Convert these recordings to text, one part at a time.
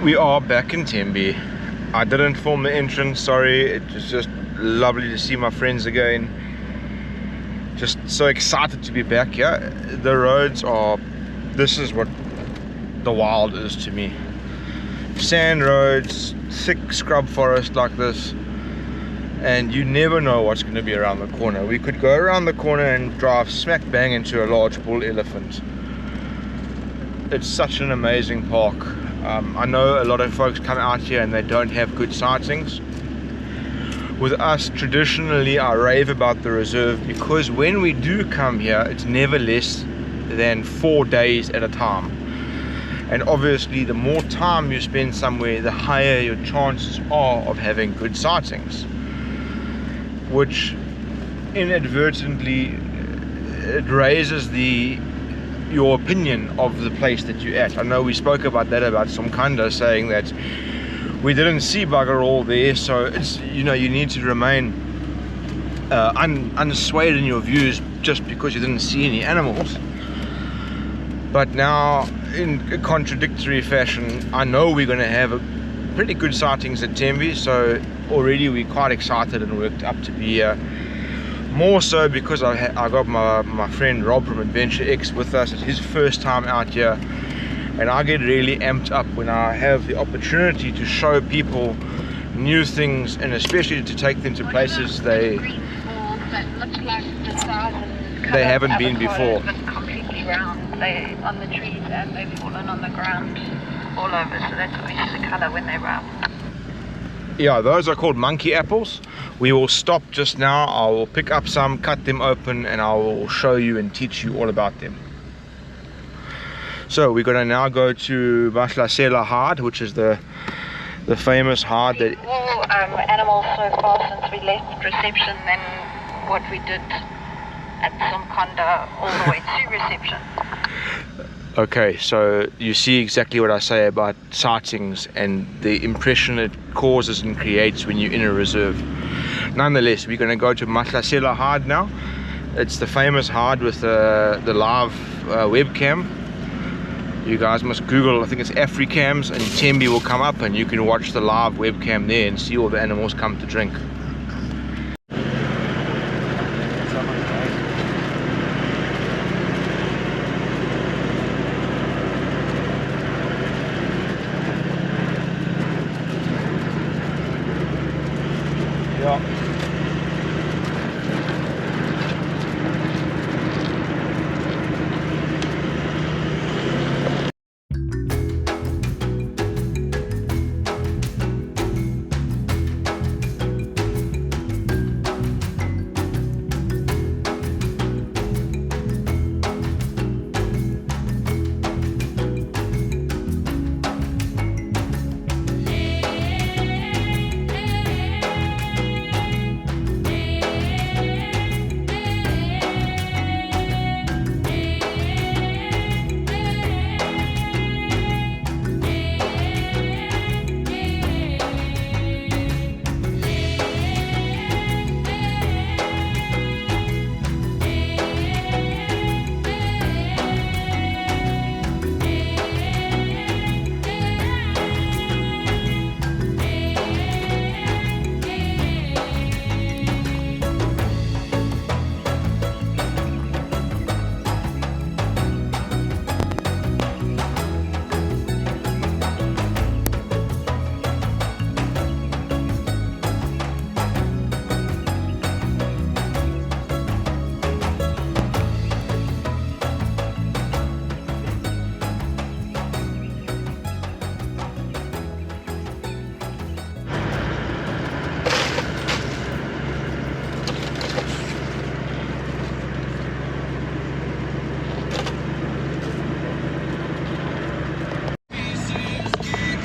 We are back in Tembe. I didn't film the entrance, sorry. It was just lovely to see my friends again. Just so excited to be back here. The roads are, this is what the wild is to me. Sand roads, thick scrub forest like this, and you never know what's going to be around the corner. We could go around the corner and drive smack bang into a large bull elephant. It's such an amazing park. I know a lot of folks come out here and they don't have good sightings. With us, traditionally I rave about the reserve because when we do come here, it's never less than 4 days at a time. And obviously the more time you spend somewhere, the higher your chances are of having good sightings, which inadvertently it raises your opinion of the place that you're at. I know we spoke about that about Mthimkhulu, saying that we didn't see bugger all there, so it's, you know, you need to remain unswayed in your views just because you didn't see any animals. But now, in a contradictory fashion, I know we're going to have a pretty good sightings at Tembe, so already we're quite excited and worked up to be here. More so because I got my friend Rob from Adventure X with us. It's his first time out here, and I get really amped up when I have the opportunity to show people new things, and especially to take them to places they haven't been before. Completely round. They on the trees and they've fallen on the ground all over, so that's obviously the colour when they're round. Yeah, those are called monkey apples. We will stop just now. I will pick up some, cut them open, and I will show you and teach you all about them. So we're going to now go to Mahlasela Hard, which is the famous hard that more animals so far since we left reception than what we did at Mthimkhulu all the way to reception. Okay, so you see exactly what I say about sightings and the impression it causes and creates when you're in a reserve. Nonetheless, we're going to go to Mahlasela Hard now. It's the famous hard with the live webcam. You guys must Google, I think it's Africams, and Tembe will come up and you can watch the live webcam there and see all the animals come to drink.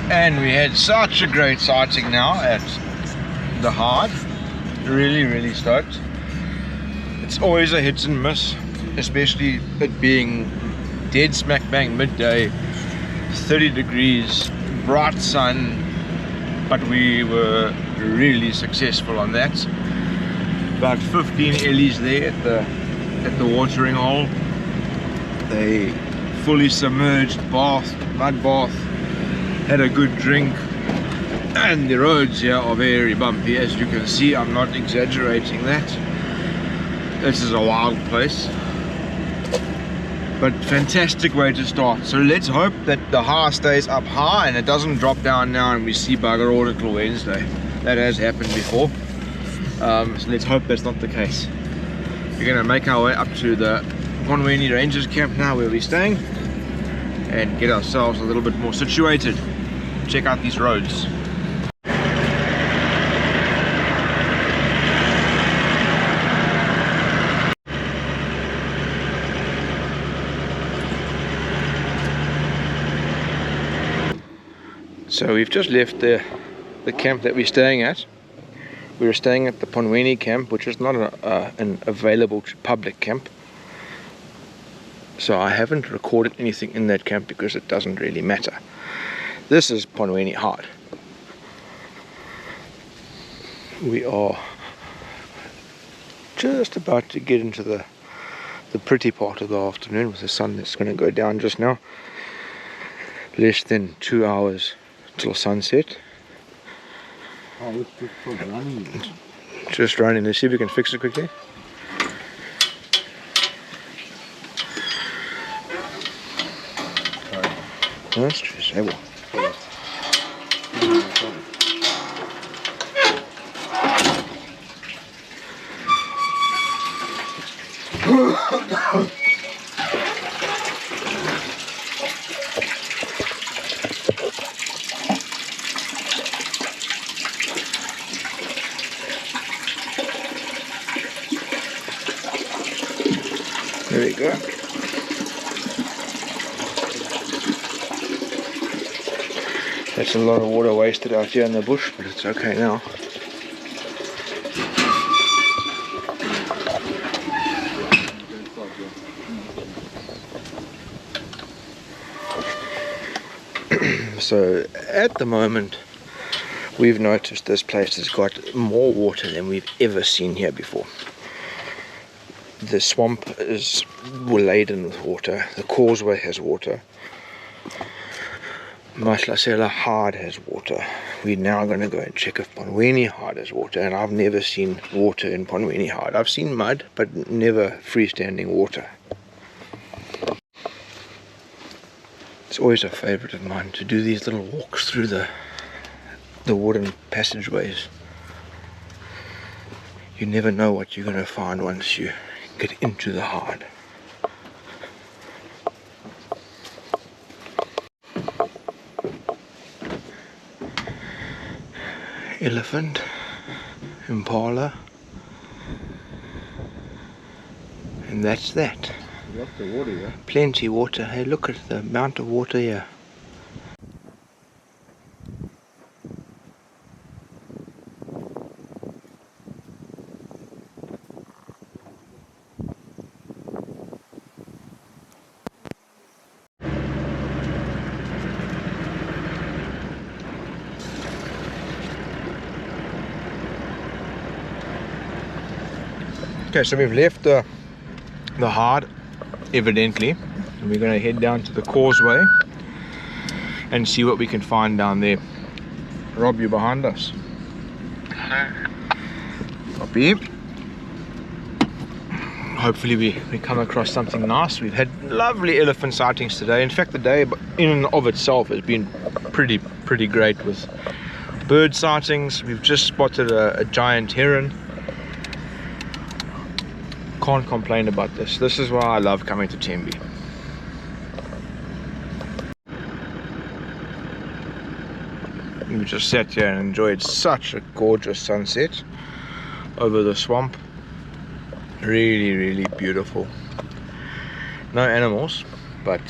And we had such a great sighting now at the hard. Really stoked. It's always a hit and miss, especially it being dead smack bang midday, 30 degrees, bright sun, but we were really successful on that. About 15 ellies there at the watering hole. They fully submerged bath, mud bath, had a good drink, and the roads here are very bumpy, as you can see. I'm not exaggerating that. This is a wild place, but fantastic way to start. So let's hope that the high stays up high and it doesn't drop down now and we see bugger all until Wednesday. That has happened before, so let's hope that's not the case. We're going to make our way up to the Ponweni Rangers camp now, where we're staying, and get ourselves a little bit more situated. Check out these roads. So we've just left the camp that we're staying at. We're staying at the Ponweni camp, which is not an available public camp. So I haven't recorded anything in that camp because it doesn't really matter. This is Ponweni hard. We are just about to get into the pretty part of the afternoon, with the sun that's going to go down just now. Less than 2 hours till sunset. Oh, it's just running. Just running. Let's see if we can fix it quickly. That's true. There we go. That's a lot of water wasted out here in the bush, but it's okay now. So at the moment, we've noticed this place has got more water than we've ever seen here before. The swamp is laden with water. The causeway has water. Maslasela Hard has water. We're now going to go and check if Ponweni Hard has water, and I've never seen water in Ponweni Hard. I've seen mud, but never freestanding water. It's always a favourite of mine to do these little walks through the wooden passageways. You never know what you're going to find once you get into the hard. Elephant, impala, and that's that. Lots of water here. Plenty water. Hey, look at the amount of water here. Okay, so we've left the hard, evidently, and we're going to head down to the causeway and see what we can find down there. Rob, you behind us? Copy. Hopefully we come across something nice. We've had lovely elephant sightings today. In fact, the day in and of itself has been pretty great with bird sightings. We've just spotted a giant heron. Can't complain about this. This is why I love coming to Tembe. We just sat here and enjoyed such a gorgeous sunset over the swamp. Really beautiful. No animals, but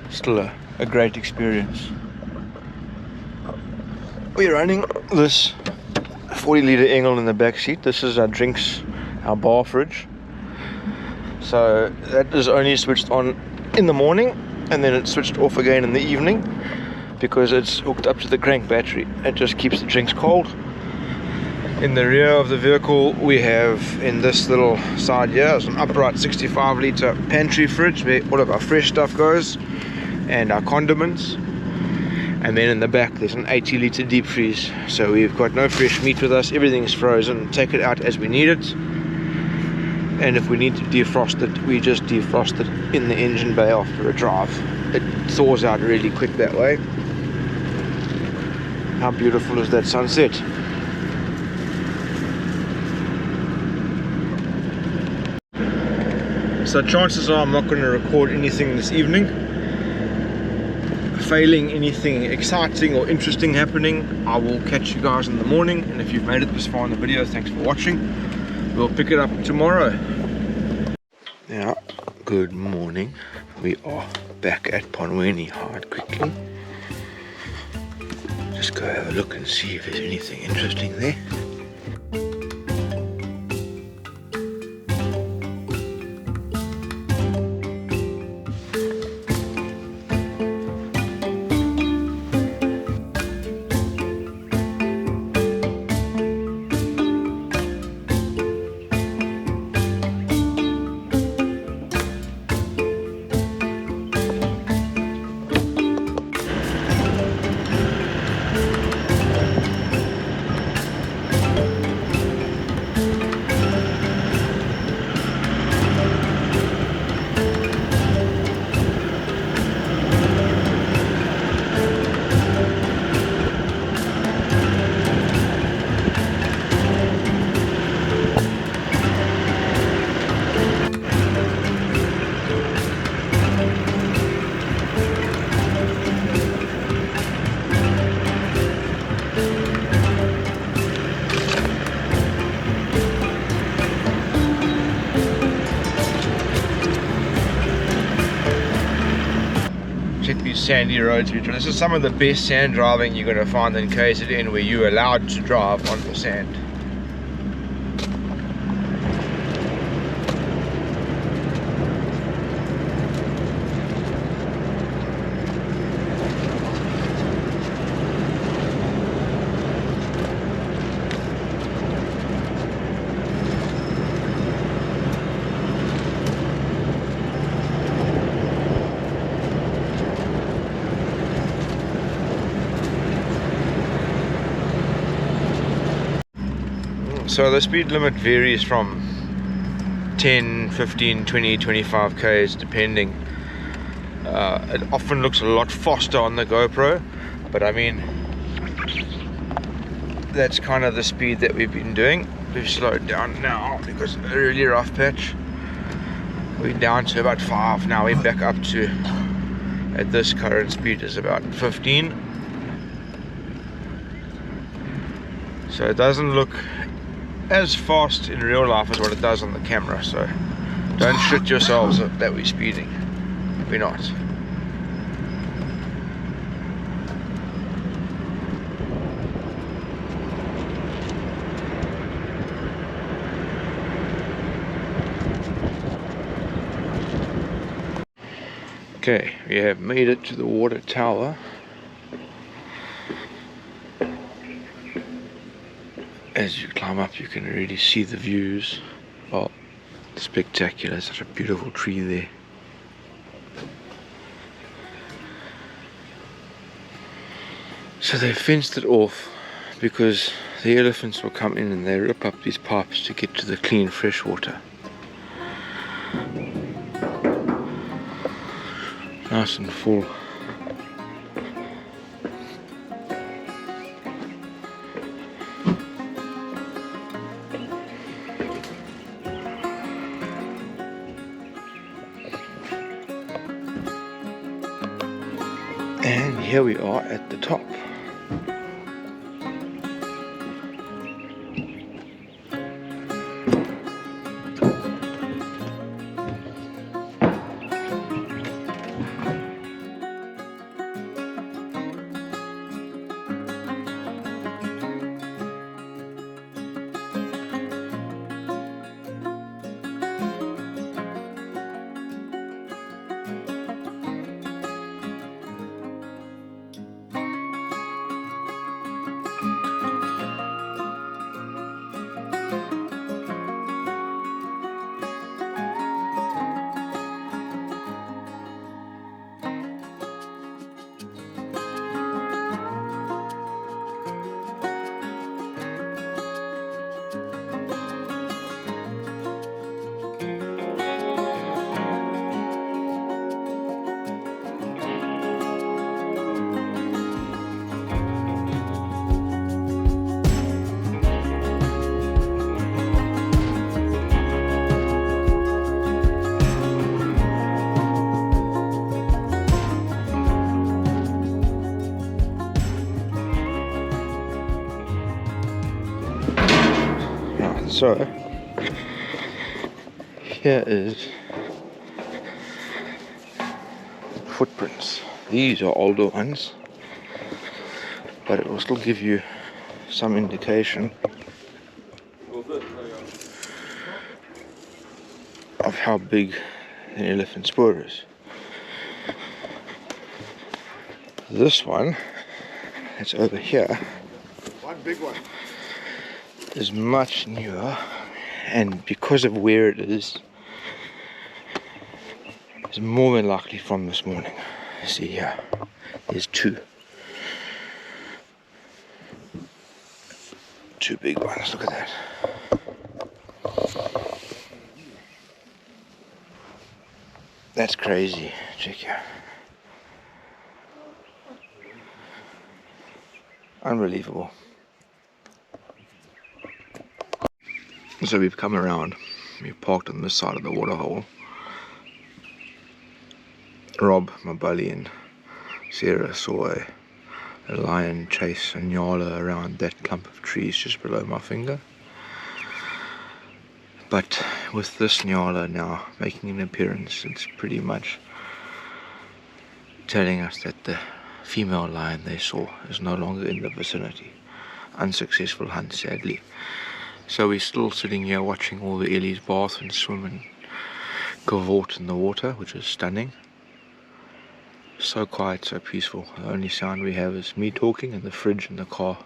still a great experience. We're running this 40-litre Engel in the back seat. This is our drinks, our bar fridge. So that is only switched on in the morning, and then it's switched off again in the evening because it's hooked up to the crank battery. It just keeps the drinks cold. In the rear of the vehicle, we have, in this little side here, is an upright 65-litre pantry fridge where all of our fresh stuff goes and our condiments. And then in the back there's an 80-litre deep freeze, so we've got no fresh meat with us, everything's frozen. Take it out as we need it, and if we need to defrost it, we just defrost it in the engine bay after a drive. It thaws out really quick that way. How beautiful is that sunset? So chances are I'm not going to record anything this evening. Failing anything exciting or interesting happening, I will catch you guys in the morning. And if you've made it this far in the video, thanks for watching. We'll pick it up tomorrow. Now, good morning. We are back at Ponweni hard quickly. Just go have a look and see if there's anything interesting there. Check these sandy roads. This is some of the best sand driving you're going to find in KZN, where you're allowed to drive on the sand. So the speed limit varies from 10, 15, 20, 25 k's depending. It often looks a lot faster on the GoPro, but I mean, that's kind of the speed that we've been doing. We've slowed down now because of a really rough patch. We're down to about 5 now. We're back up to, at this current speed, is about 15. So it doesn't look as fast in real life as what it does on the camera, so don't shit yourselves that we're speeding. We're not. Okay, we have made it to the water tower. As you climb up, you can really see the views. Oh, spectacular. Such a beautiful tree there. So they fenced it off because the elephants will come in and they rip up these pipes to get to the clean fresh water. Nice and full. And here we are at the top. So here is footprints. These are older ones, but it will still give you some indication of how big an elephant spoor is. This one, it's over here, One big one. is much newer, and because of where it is more than likely from this morning. See here, there's two big ones. Look at that. That's crazy. Check here. Unbelievable. So we've come around. We've parked on this side of the waterhole. Rob, my buddy, and Sarah saw a lion chase a nyala around that clump of trees just below my finger. But with this nyala now making an appearance, it's pretty much telling us that the female lion they saw is no longer in the vicinity. Unsuccessful hunt, sadly. So we're still sitting here watching all the ellies bath and swim and cavort in the water, which is stunning. So quiet, so peaceful. The only sound we have is me talking and the fridge in the car.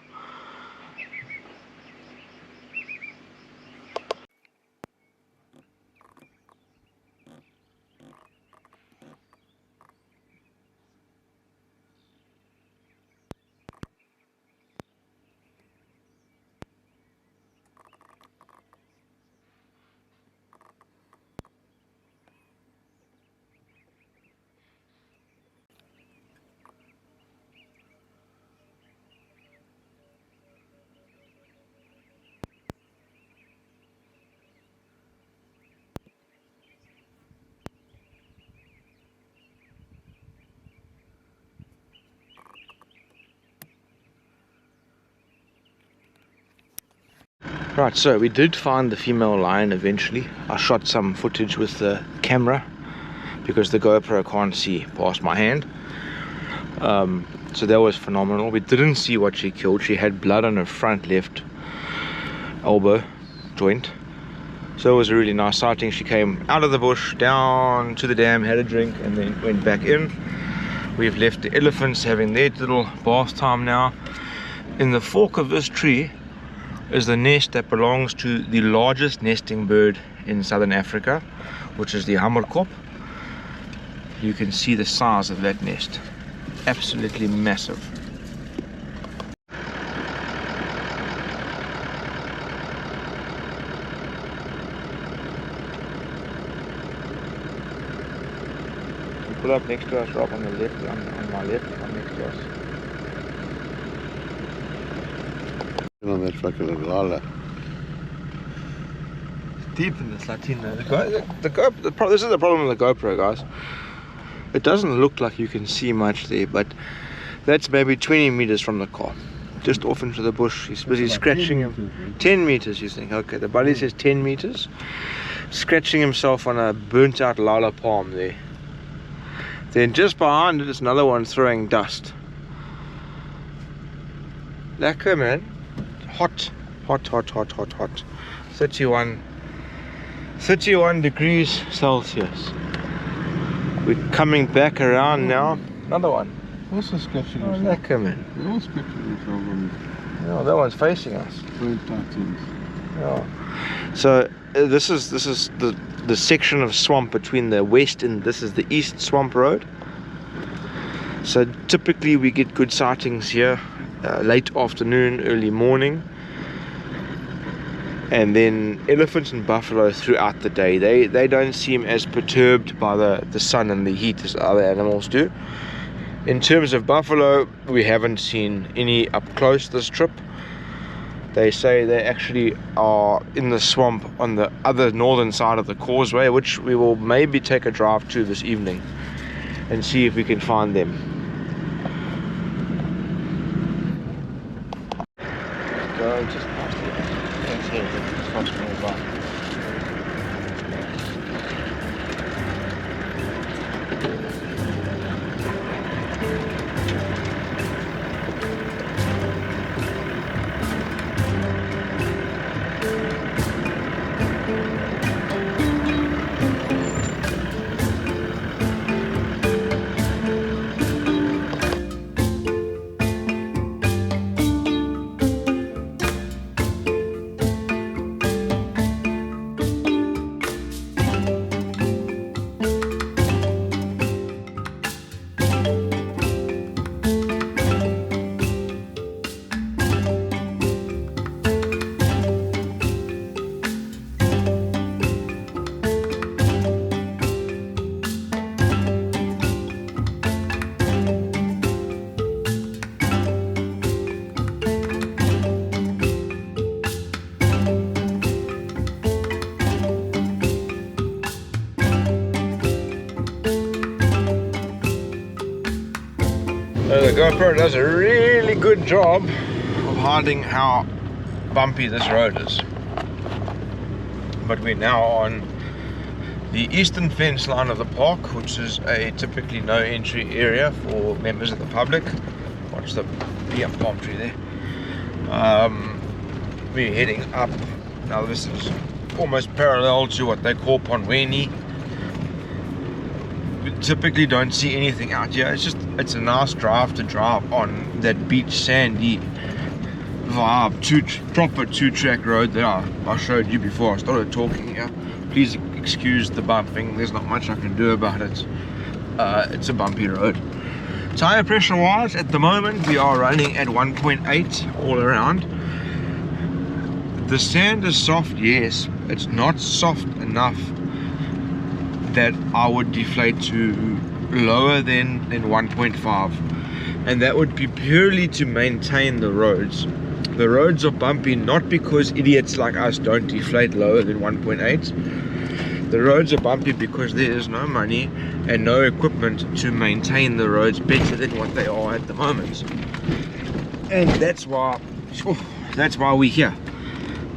Right, so we did find the female lion eventually. I shot some footage with the camera because the GoPro can't see past my hand. So that was phenomenal. We didn't see what she killed. She had blood on her front left elbow joint. So it was a really nice sighting. She came out of the bush, down to the dam, had a drink, and then went back in. We've left the elephants having their little bath time now. In the fork of this tree is the nest that belongs to the largest nesting bird in southern Africa, which is the hammerkop. You can see the size of that nest. Absolutely massive. You pull up next to us, Rob, on the left, on my left, on next to us. On that fucking lala. Deep in this Latina. This is the problem with the GoPro, guys. It doesn't look like you can see much there, but that's maybe 20 meters from the car. Just off into the bush. He's busy scratching him. 10 meters, you think? Okay, the buddy says 10 meters. Scratching himself on a burnt out lala palm there. Then just behind it is another one throwing dust. Lekker, man. Hot. 31 degrees Celsius. We're coming back around now. Another one. Also scratching Oh, himself. lekker, man. They're all scratching themselves on Oh, that one's facing us. burnt out things. Yeah. So this is the section of swamp between the west and this is the east swamp road. So typically we get good sightings here late afternoon, early morning, and then elephants and buffalo throughout the day. They don't seem as perturbed by the sun and the heat as other animals do. In terms of buffalo, we haven't seen any up close this trip. They say they actually are in the swamp on the other northern side of the causeway, which we will maybe take a drive to this evening and see if we can find them. Go just past it. here that stops nearby. The GoPro does a really good job of hiding how bumpy this road is. But we're now on the eastern fence line of the park, which is a typically no entry area for members of the public. Watch the palm tree there. We're heading up. Now this is almost parallel to what they call Ponweni. We typically don't see anything out here. It's a nice drive to drive on that beach sandy vibe, proper two-track road that I showed you before I started talking here. Please excuse the bumping, there's not much I can do about it. It's a bumpy road. Tire pressure wise, at the moment we are running at 1.8 all around. The sand is soft, yes. It's not soft enough that I would deflate to lower than 1.5, and that would be purely to maintain the roads. The roads are bumpy not because idiots like us don't deflate lower than 1.8. The roads are bumpy because there is no money and no equipment to maintain the roads better than what they are at the moment, and that's why we're here,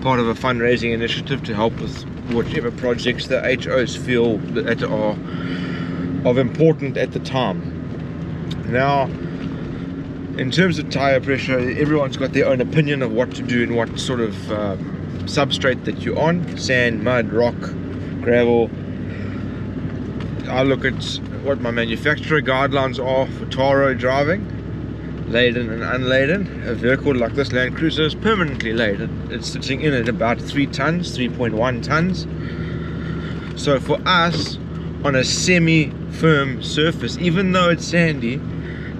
part of a fundraising initiative to help with whatever projects the HOs feel that are of importance at the time. Now, in terms of tire pressure, everyone's got their own opinion of what to do and what sort of substrate that you're on: sand, mud, rock, gravel. I look at what my manufacturer guidelines are for Taro driving, laden and unladen. A vehicle like this Land Cruiser is permanently laden. It's sitting in at about 3 tons, 3.1 tons. So for us, on a semi-firm surface, even though it's sandy,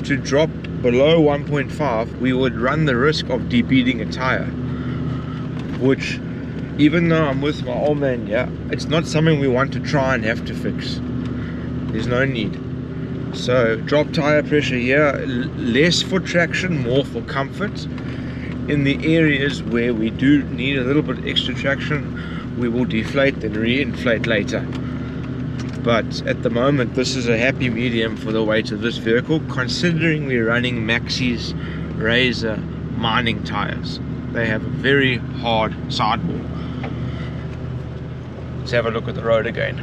to drop below 1.5, we would run the risk of debeading a tire, which, even though I'm with my old man, yeah, it's not something we want to try and have to fix. There's no need. So drop tire pressure here, less for traction, more for comfort. In the areas where we do need a little bit extra traction, we will deflate and re-inflate later. But at the moment, this is a happy medium for the weight of this vehicle, considering we're running Maxi's Razor mining tires. They have a very hard sidewall. Let's have a look at the road again.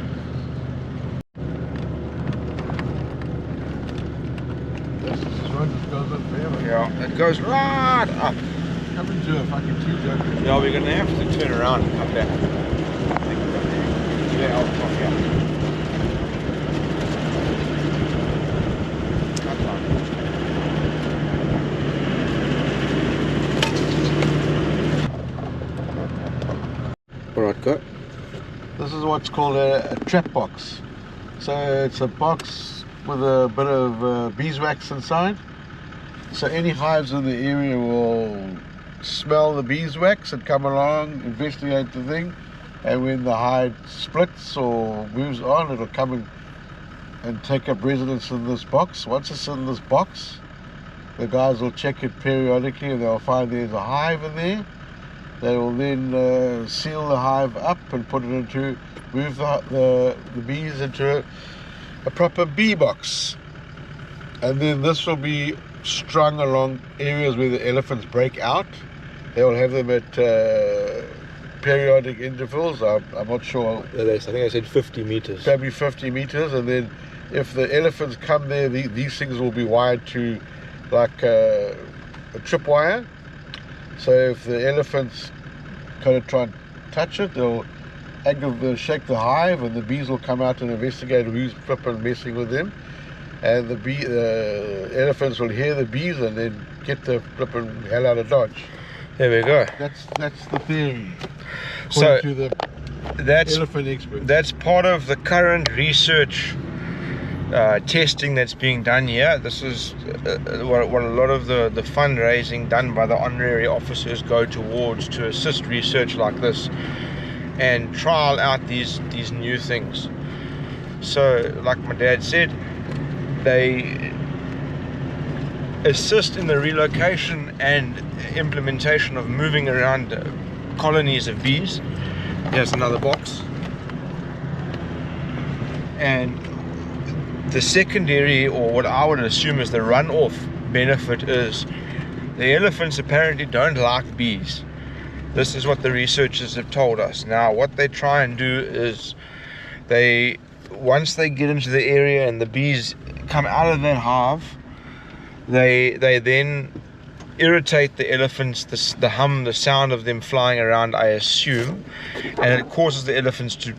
Yeah, it goes right up. Coming to a fucking T-junction. Yeah, we're going to have to turn around and come back. Yeah, I'll come here. Alright, go. This is what's called a trap box. So it's a box with a bit of beeswax inside. So any hives in the area will smell the beeswax and come along, investigate the thing, and when the hive splits or moves on, it'll come and take up residence in this box. Once it's in this box, the guys will check it periodically and they'll find there's a hive in there. They will then seal the hive up and put it into, move the bees into a proper bee box. And then this will be strung along areas where the elephants break out. They will have them at periodic intervals. I'm not sure. I think I said 50 meters. Maybe 50 meters, and then if the elephants come there, these things will be wired to like a tripwire. So if the elephants kind of try and touch it, they'll shake the hive, and the bees will come out and investigate who's flipping messing with them. And the elephants will hear the bees and then get the flipping hell out of Dodge. There we go. That's the theory. So To the elephant expert. That's part of the current research testing that's being done here. This is what a lot of the fundraising done by the honorary officers go towards, to assist research like this and trial out these new things. So like my dad said, they assist in the relocation and implementation of moving around colonies of bees. Here's another box. And the secondary, or what I would assume is the runoff benefit, is the elephants apparently don't like bees. This is what the researchers have told us. Now what they try and do is once they get into the area and the bees come out of their hive, they then irritate the elephants, the hum, the sound of them flying around, I assume, and it causes the elephants to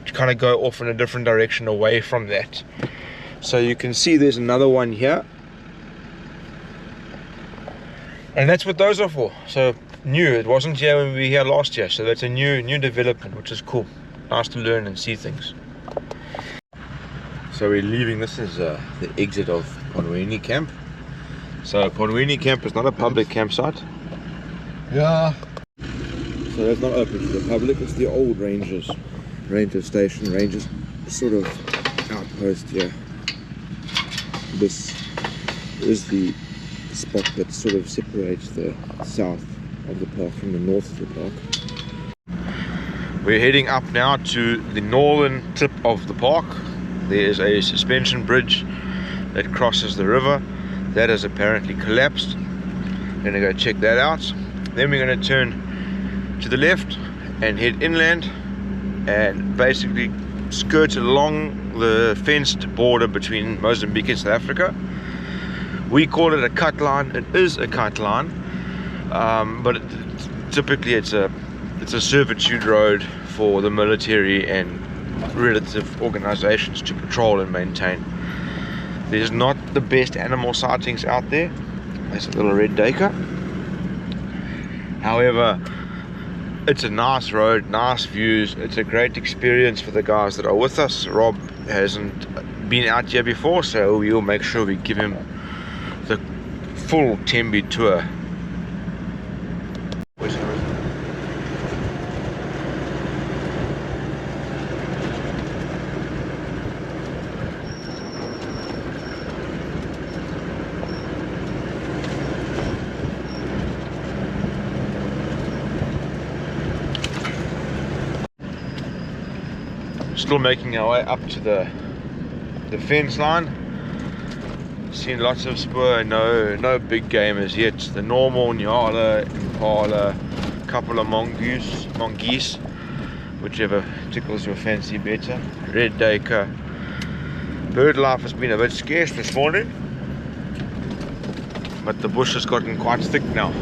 kind of go off in a different direction away from that. So you can see there's another one here, and that's what those are for. So new, it wasn't here when we were here last year, so that's a new development, which is cool. Nice to learn and see things. So we're leaving. This is the exit of Ponweni camp. So Ponweni camp is not a public campsite. Yeah. So that's not open to the public. It's the old ranger station, rangers sort of outpost here. This is the spot that sort of separates the south of the park from the north of the park. We're heading up now to the northern tip of the park. There is a suspension bridge that crosses the river that has apparently collapsed. I'm gonna go check that out. Then we're gonna turn to the left and head inland and basically skirt along the fenced border between Mozambique and South Africa. We call it a cut line. It is a cut line, but typically it's a servitude road for the military and relative organizations to patrol and maintain. There's not the best animal sightings out there. There's a little red duiker. However, it's a nice road, nice views. It's a great experience for the guys that are with us. Rob hasn't been out here before, so we'll make sure we give him the full Tembe tour. Still making our way up to the fence line. Seen lots of spur, no big game as yet. The normal nyala, impala, couple of mongoose, whichever tickles your fancy better. Red duiker. Bird life has been a bit scarce this morning, but the bush has gotten quite thick now.